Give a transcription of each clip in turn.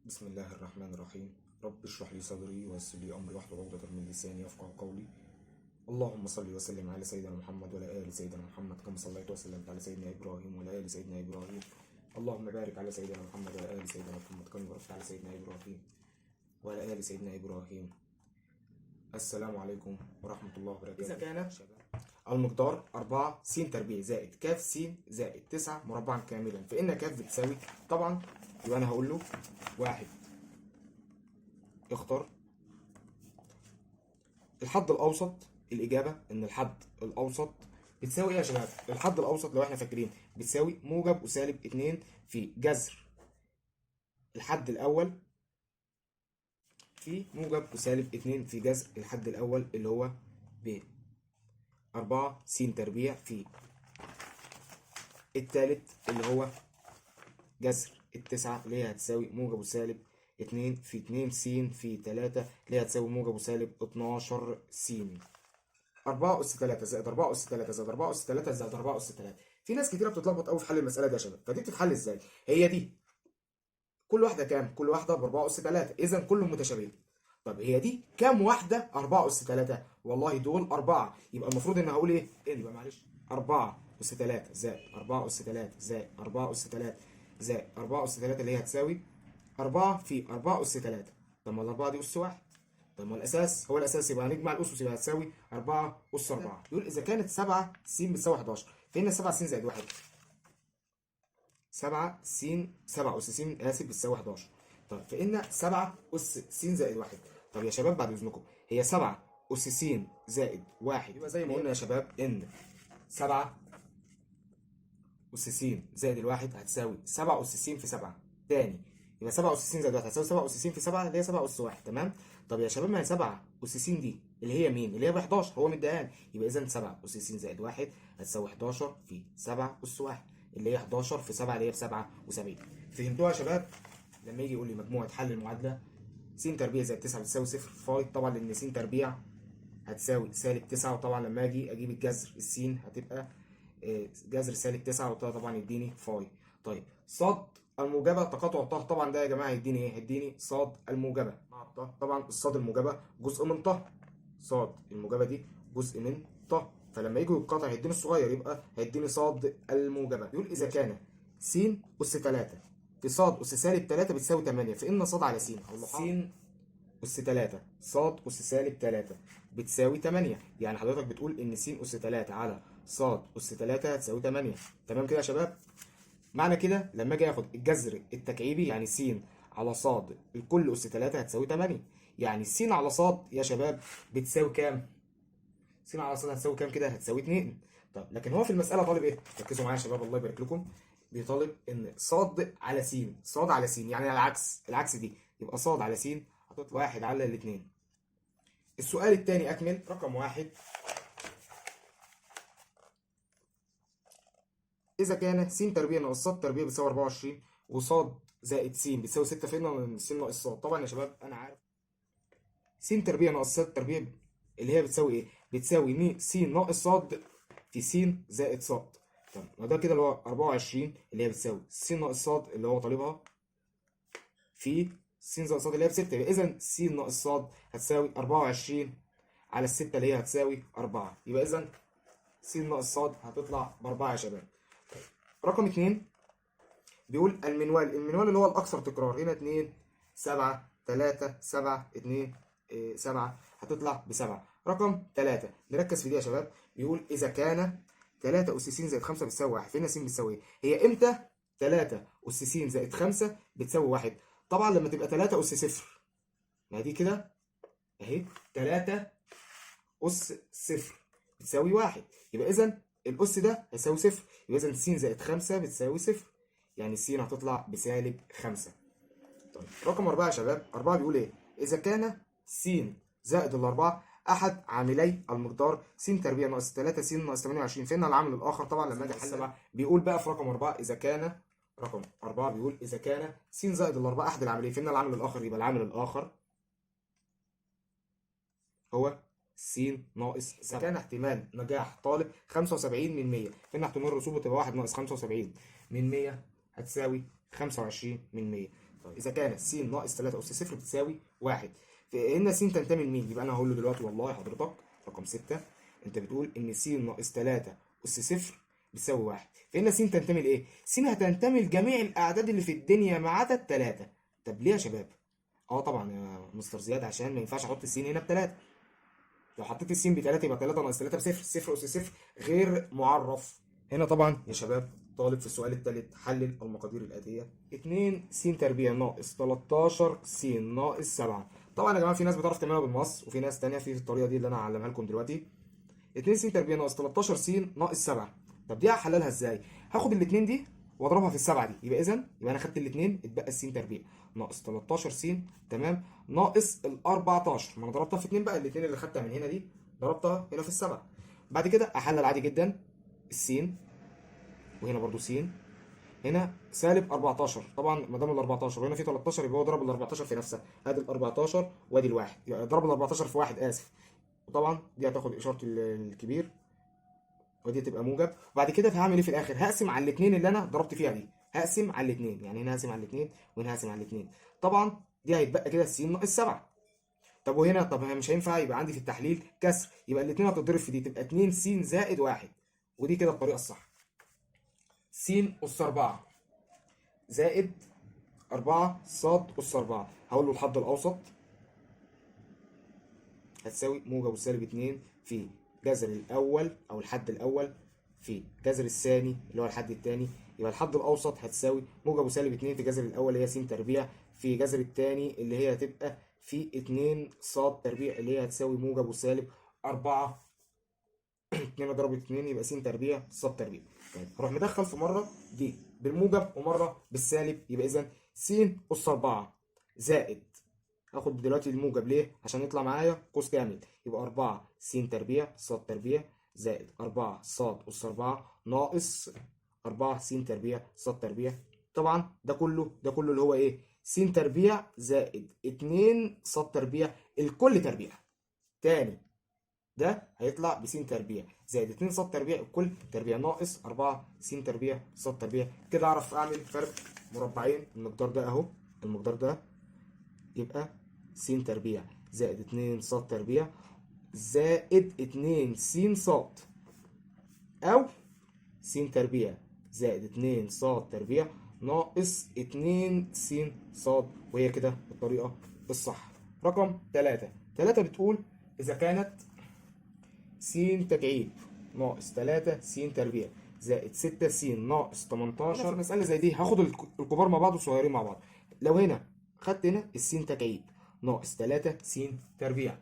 بسم الله الرحمن الرحيم. رب اشرح لي صدري ويسر لي امري واحلل عقدة من لساني يفقهوا قولي. اللهم صل وسلم على سيدنا محمد وعلى ال سيدنا محمد كما صليت وسلمت على سيدنا ابراهيم وعلى ال سيدنا ابراهيم. اللهم بارك على سيدنا محمد وعلى ال سيدنا محمد كما باركت على سيدنا ابراهيم وعلى ال سيدنا ابراهيم. السلام عليكم ورحمة الله وبركاته. إذا كان المقدار 4 س تربيع زائد ك س زائد 9 مربعا كاملا فإن ك بتساوي، طبعا يبقى أنا هقول له واحد اختار الحد الأوسط. الإجابة إن الحد الأوسط بتساوي إيه يا شباب؟ الحد الأوسط لو إحنا فاكرين بتساوي موجب وسالب 2 في جذر الحد الأول في موجب وسالب 2 في جذر الحد الأول اللي هو ب 4 س تربيع في التالت اللي هو جذر التسعة اللي هي هتساوي موجب وسالب 2 في 2 س في 3 اللي هي هتساوي موجب وسالب 12 س. 4 أس 3 زائد 4 أس 3 زائد 4 أس 3 زائد 4 أس 3. في ناس كتيرة بتتلخبط قوي في حل المسألة دي يا شباب، فدي بتتحل ازاي؟ هي دي كل واحدة كام؟ كل واحدة ب 4 أس 3، إذا كلهم متشابهين. طب هي دي كام واحدة 4 أس 3؟ والله دول 4، يبقى المفروض إن هقول إيه؟ يبقى معلش 4 أس 3 زائد 4 أس 3 زائد 4 أس 3 زائد 4 أس 3 اللي هي هتساوي 4 في 4 أس 3. طب ما الأربعة دي أس واحد. طب ما الأساس هو الأساس، يبقى هنجمع الأسس يبقى هتساوي 4 أس 4. يقول إذا كانت 7 س بتساوي 11 فإن 7 س زائد 1 7 س 7 أس س آسف بتساوي 11. طب فإن 7 أس س زائد 1. طب يا شباب بعد إذنكم هي 7 أس س زائد 1 يبقى زي ما قلنا يا شباب إن 7 أس س زائد الواحد هتساوي 7 أس س في 7 تاني، يبقى 7 أس س زائد 1 هتساوي 7 أس س في 7 اللي هي 7 أس 1. تمام. طب يا شباب ما هي 7 أس س دي اللي هي مين؟ اللي هي ب 11 هو مديها، يبقى إذا 7 أس س زائد 1 هتساوي 11 في 7 أس 1 اللي هي 11 في 7 اللي هي ب 77. فهمتوها يا شباب؟ لما يجي يقول لي مجموعة حل المعادلة س تربيع زائد 9 بتساوي 0 فاي، طبعا لأن س تربيع هتساوي سالب 9، وطبعا لما أجي أجيب الجذر السين هتبقى جذر سالب 9 وطه طبعا يديني فاي. طيب صاد الموجبه تقاطع طه طبعا ده يا جماعه هيديني ايه؟ هيديني صاد الموجبه مع طه. طبعا الصاد الموجبه جزء من طه، صاد الموجبه دي جزء من طه، فلما يجوا يتقاطع هيديني الصغير يبقى هيديني صاد الموجبه. يقول اذا كان س اس 3 في صاد اس سالب 3 بتساوي 8 فان صاد على س. س أس 3 صاد أس سالب 3 بتساوي 8، يعني حضرتك بتقول إن س أس 3 على صاد أس 3 هتساوي 8. تمام كده يا شباب؟ معنى كده لما أجي آخد الجذر التكعيبي يعني س على صاد الكل أس 3 هتساوي 8، يعني س على صاد يا شباب بتساوي كام؟ س على صاد هتساوي كام كده؟ هتساوي 2. طب لكن هو في المسألة طالب إيه؟ ركزوا معايا يا شباب الله يبارك لكم. بيطالب إن صاد على س، صاد على س يعني العكس دي، يبقى صاد على س هتطلع 1 على الاثنين. السؤال الثاني أكمل رقم 1. إذا كان س تربيع ناقص ص تربيع بتساوي 24 وصاد زائد س بتساوي 6 فإن س ناقص ص. طبعا يا شباب أنا عارف س تربيع ناقص ص تربيع اللي هي بتساوي إيه؟ بتساوي س ناقص صاد في س زائد ص. طب ما ده كده اللي هو 24 اللي هي بتساوي س ناقص صاد اللي هو طالبها في س زائد ص اللي هي ب 6. إذا س ناقص ص هتساوي 24 على الستة اللي هي هتساوي 4. يبقى إذا س ناقص ص هتطلع ب4 يا شباب. رقم 2 بيقول المنوال اللي هو الأكثر تكرار، هنا 2 7 3 7 2 7 هتطلع ب7. رقم 3 نركز في دي يا شباب. بيقول إذا كان 3 أس س زائد 5 بتساوي 1 فين س بتساوي إيه؟ هي إمتى 3 أس س زائد 5 بتساوي 1؟ طبعا لما تبقى 3 أس 0، ما دي كده أهي 3 أس 0 بتساوي 1، يبقى إذا الأس ده هيساوي 0، يبقى إذا س زائد 5 بتساوي 0، يعني س هتطلع بسالب 5. طيب رقم 4 يا شباب، 4 بيقول إيه؟ إذا كان س زائد الأربعة أحد عاملي المقدار س تربيع ناقص 3 س ناقص 28 فإن العامل الآخر. طبعا لما أجي أحل بيقول بقى في رقم 4 إذا كان رقم 4 بيقول إذا كان س زائد الأربعة أحد العاملين فإن العامل الآخر، يبقى العامل الآخر هو س ناقص 7. كان احتمال نجاح طالب 75 من 100 فإن احتمال الرسوب تبقى 1 ناقص 75 من 100 هتساوي 25 من 100. طيب اذا كانت س ناقص 3 اس صفر بتساوي 1، فان س تنتمي لمين؟ يبقى انا هقول له دلوقتي والله حضرتك رقم 6 انت بتقول ان س ناقص 3 اس صفر بتساوي 1، فان س تنتمي لايه؟ س هتنتمي لجميع الاعداد اللي في الدنيا ما عدا الثلاثه. طب ليه يا شباب؟ اه طبعا يا مستر زياد عشان ما ينفعش احط السين هنا بثلاثه. لو حطيت السين بثلاثه يبقى 3 ناقص 3 بصفر، صفر اس صفر غير معرف. هنا طبعا يا شباب طالب في السؤال الثالث حلل المقادير الاتيه: 2 س تربيع ناقص 13 س ناقص 7. طبعا يا جماعه في ناس بتعرف تعملها بالمقص وفي ناس تانية في الطريقه دي اللي انا هعلمها لكم دلوقتي. 2 س تربيع ناقص 13 س ناقص 7. طب دي هحللها ازاي؟ هاخد الاثنين دي واضربها في السبعه دي، يبقى انا خدت الاثنين اتبقى الس تربيع ناقص 13 س تمام ناقص ال 14. ما انا ضربتها في 2 بقى، الاثنين اللي خدتها من هنا دي ضربتها هنا في السبعه. بعد كده احلل عادي جدا السين، وهنا برضو س، هنا سالب 14. طبعا ما دام ال 14 وهنا في 13 يبقى هو ضرب ال 14 في نفسها، ادي ال 14 وادي الواحد، يعني ضرب ال 14 في واحد اسف. وطبعا دي هتاخد اشاره الكبير ودي تبقى موجب. وبعد كده هعمل ايه في الاخر؟ هقسم على الاثنين اللي انا ضربت فيها دي، هقسم على الاثنين، يعني هنا هقسم على الاثنين وهنا هقسم على الاثنين. طبعا دي هيتبقى كده س ناقص 7. طب وهنا طب مش هينفع يبقى عندي في التحليل كسر، يبقى الاثنين هتتضرب في دي تبقى 2 س زائد 1، ودي كده الطريقه الصح. س اس 4 زائد 4 ص اس 4. هقول له الحد الاوسط هتساوي موجب وسالب 2 في جذر الاول او الحد الاول في جذر الثاني اللي هو الحد الثاني. يبقى الحد الاوسط هتساوي موجب وسالب 2 في جذر الاول اللي هي س تربيع في جذر الثاني اللي هي هتبقى في 2 ص تربيع اللي هي هتساوي موجب وسالب 4. 2 ضرب 2 يبقى س تربيع ص تربيع. طيب هروح مدخل في مره دي بالموجب ومره بالسالب، يبقى اذا س اس 4 زائد، هاخد دلوقتي الموجب ليه؟ عشان يطلع معايا قوس كامل، يبقى 4 س تربيع ص تربيع زائد 4 ص اس 4 ناقص 4 س تربيع ص تربيع. طبعا ده كله اللي هو ايه؟ س تربيع زائد 2 ص تربيع الكل تربيع. تاني ده هيطلع بس تربيع زائد 2 ص تربيع الكل تربيع ناقص 4 س تربيع ص تربيع. كده اعرف اعمل فرق مربعين. المقدار ده اهو، المقدار ده يبقى س تربيع زائد 2 ص تربيع زائد 2 س ص، او س تربيع زائد 2 ص تربيع ناقص 2 س ص، وهي كده الطريقة الصح. رقم 3 بتقول إذا كانت س تكعيب ناقص 3 س تربيع زائد 6 س ناقص 18. في مسألة زي دي هاخد الكبار مع بعض والصغيرين مع بعض. لو هنا خدت هنا الس تكعيب ناقص 3 س تربيع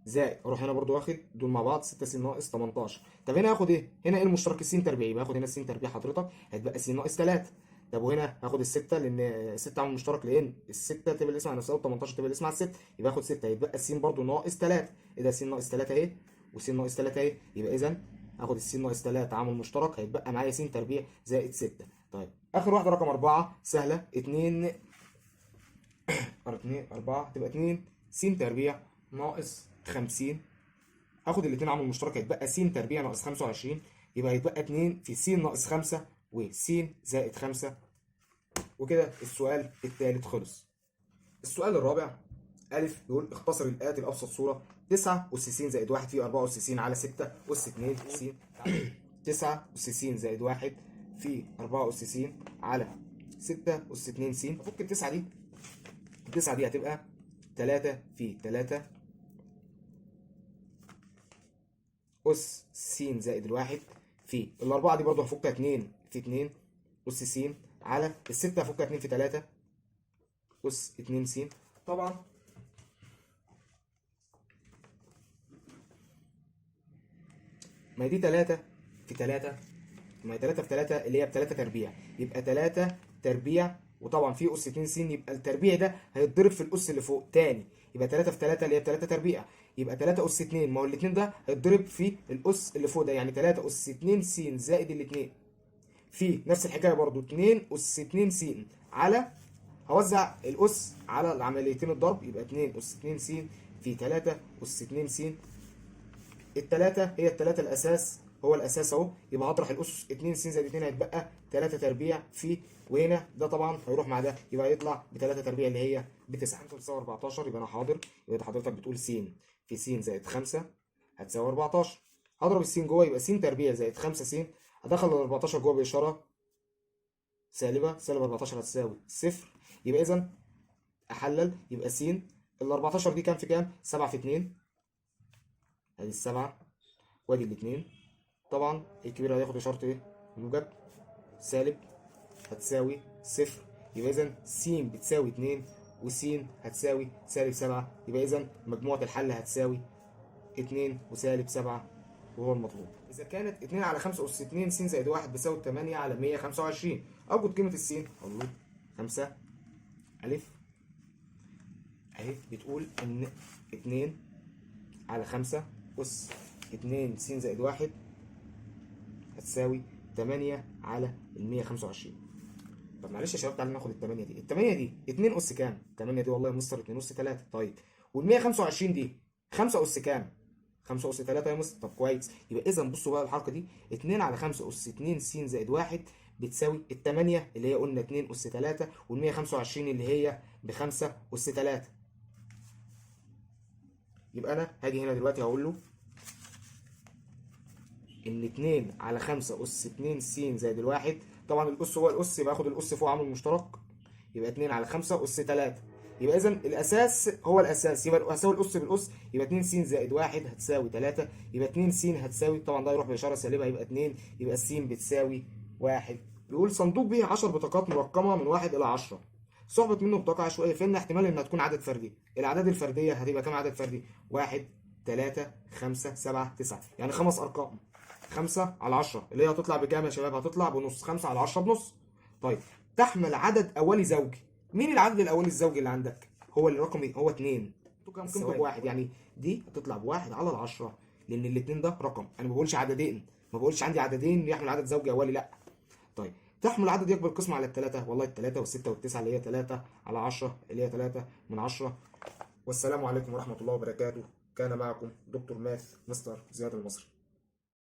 زائد، اروح هنا برضو واخد دول مع بعض 6 س ناقص 18. طب هنا هاخد ايه؟ هنا ايه المشترك؟ الس تربيع، يبقى هاخد هنا الس تربيع حضرتك هتبقى س ناقص 3. طب وهنا هاخد الستة لان 6 عامل مشترك، لان الستة تبقى الاسم على نفسها و18 تبقى الاسم على 6، يبقى هاخد 6 يتبقى الس برضو ناقص 3. ايه ده؟ س ناقص 3 اهي وس ناقص 3 اهي، يبقى اذا هاخد الس ناقص 3 عامل مشترك هيتبقى معايا س تربيع زائد 6. طيب اخر واحدة رقم 4 سهلة، 2 4 تبقى 2 س تربيع ناقص 50. هاخد الاثنين عامل مشترك هيتبقى س تربيع ناقص 25، يبقى هيتبقى 2 في س ناقص 5 وس زائد 5. وكده السؤال الثالث خلص. السؤال الرابع ألف بيقول اختصر الآتي لأبسط صورة: 9 أس س زائد 1 في 4 أس س على 6 أس 2 س. 9 أس س زائد 1 في 4 أس س على 6 أس 2 س. فك التسعة دي، التسعة دي هتبقى 3 في 3 أس س زائد الواحد في الأربعة دي برضه هفكها 2 في 2 أس س على الستة هفكها 2 في 3 أس 2 س. طبعا ما هي دي 3 في 3، ما هي 3 في 3 اللي هي ب 3 تربيع، يبقى 3 تربيع وطبعا في أس 2 س، يبقى التربيع ده هيتضرب في الأس اللي فوق تاني، يبقى 3 في 3 اللي هي ب 3 تربيع، يبقى 3 أس 2، ما هو الاثنين ده هيتضرب في الأس اللي فوق ده، يعني 3 أس 2 س زائد الاثنين في نفس الحكايه برضو 2 أس 2 س على، هوزع الأس على العمليتين الضرب، يبقى 2 أس 2 س في 3 أس 2 س. التلاتة هي التلاتة الأساس، هو الأساس أهو، يبقى هطرح الأس 2 س زائد 2 هيتبقى 3 تربيع في وهنا ده طبعا هيروح مع ده، يبقى يطلع ب 3 تربيع اللي هي ب 9. 5 بتساوي 14، يبقى انا حاضر. يبقى ده حضرتك بتقول س في س زائد 5 هتساوي 14. هضرب الس جوه، يبقى س تربيع زائد 5 س. هدخل ال 14 جوه باشاره سالبه، سالب 14 هتساوي صفر. يبقى اذا احلل، يبقى س ال 14 دي كام في كام؟ 7 في 2. ادي السبعه وادي الاثنين. طبعا الكبير هياخد اشاره ايه؟ موجب. سالب هتساوي صفر. يبقى اذا س بتساوي 2 وس هتساوي سالب 7. يبقى اذا مجموعه الحل هتساوي 2 وسالب 7 وهو المطلوب. اذا كانت 2 على 5 اس 2 س زائد 1 بيساوي 8 على 125، اوجد قيمه الس. اقول له 5 الف اهي بتقول ان 2 على 5 اس 2 س زائد 1 هتساوي 8 على ال 125. طب معلش يا شباب تعالى ناخد ال 8 دي. ال 8 دي 2 اس كام؟ 8 دي والله يا مستر 2 اس 3. طيب وال 125 دي 5 اس كام؟ 5 اس 3 يا مستر. طب كويس. يبقى اذا بصوا بقى الحركه دي، 2 على 5 اس 2 س زائد 1 بتساوي ال 8 اللي هي قلنا 2 اس 3 وال 125 اللي هي ب 5 اس 3. يبقى انا هاجي هنا دلوقتي هقول له ان 2 على 5 اس 2 س زائد الواحد، طبعا الاس هو الاس يبقى اخد الاس فوق عامل مشترك، يبقى 2 على 5 اس 3. يبقى اذا الاساس هو الاساس، يبقى هساوي الاس بالاس، يبقى 2 س زائد 1 هتساوي 3. يبقى 2 س هتساوي، طبعا ده يروح باشاره سالبه يبقى 2، يبقى الس بتساوي 1. بيقول صندوق به 10 بطاقات مرقمه من 1 الى 10، صحبت منه بطاقه عشوائيه، فإن احتمال انها تكون عدد فردي. الاعداد الفرديه هتبقى كام عدد فردي؟ 1 3 5 7 9، يعني 5 ارقام. 5 على 10 اللي هي هتطلع بكام يا شباب؟ هتطلع بنص. 5 على 10 بنص. طيب تحمل عدد اولي زوجي. مين العدد الاولي الزوجي اللي عندك؟ هو الرقم هو 2. كام قيمته بواحد، يعني دي هتطلع بواحد على العشرة، لان الاثنين ده رقم. انا ما بقولش عددين، ما بقولش عندي عددين يحمل عدد زوجي اولي، لا. طيب تحمل عدد يقبل القسمة على الثلاثة، والله الثلاثة والستة والتسعة اللي هي 3 على 10 اللي هي 3 من 10. والسلام عليكم ورحمة الله وبركاته. كان معكم دكتور ماث مستر زياد المصري.